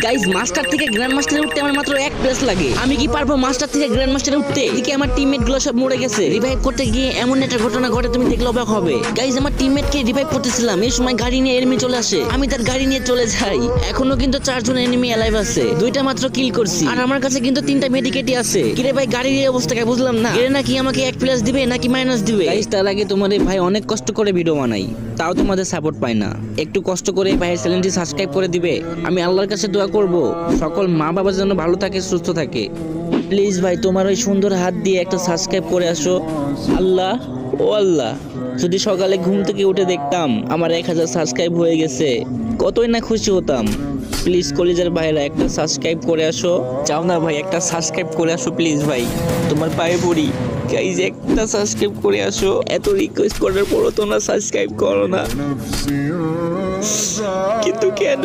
Guys master থেকে grand মাস্টারে উঠতে আমার মাত্র এক প্লেস লাগে। আমি কি পারবো মাস্টার থেকে গ্র্যান্ড মাস্টারে উঠতে? এদিকে আমার টিমমেট গুলো সব মরে গেছে। রিভাইভ করতে গিয়ে এমন একটা ঘটনা ঘটে তুমি দেখলে অবাক হবে। গাইস আমার টিমমেট কে রিভাইভ করতেছিলাম, এই সময় গাড়ি নিয়ে এনিমি চলে আসে। আমি তার গাড়ি নিয়ে চলে যাই। এখনো কিন্তু 4 জন এনিমি অ্যালাইভ আছে। 2টা মাত্র কিল করছি আর আমার কাছে কিন্তু 3টা মেডিকেটই আছে। কিরে ভাই গাড়ির এই অবস্থাকে বুঝলাম না। এর নাকি আমাকে 1 প্লাস দিবে নাকি মাইনাস দিবে? গাইস তার আগে তোমাদের ভাই অনেক কষ্ট করে ভিডিও বানাই, তাও তোমাদের সাপোর্ট পাই না। একটু কষ্ট করে ভাইয়ের চ্যানেলটি সাবস্ক্রাইব করে দিবে। আমি আল্লাহর কাছে দোয়া করব সকল মা বাবা যেন ভালো থাকে, সুস্থ থাকে। প্লিজ ভাই তোমার ওই সুন্দর হাত দিয়ে একটা সাবস্ক্রাইব করে আসো। আল্লাহ ও আল্লাহ, যদি সকালে ঘুম থেকে উঠে দেখতাম আমার 1000 সাবস্ক্রাইব হয়ে গেছে, কতই না খুশি হতাম। প্লিজ কলিজার ভাইরা একটা সাবস্ক্রাইব করে আসো। চাও না ভাই একটা সাবস্ক্রাইব করে আসো প্লিজ ভাই, তোমার পায়ে পড়ি। গাইজ একটা সাবস্ক্রাইব করে আসো। এত রিকোয়েস্ট করার পরও তোমরা সাবস্ক্রাইব করো না, কিন্তু কেন?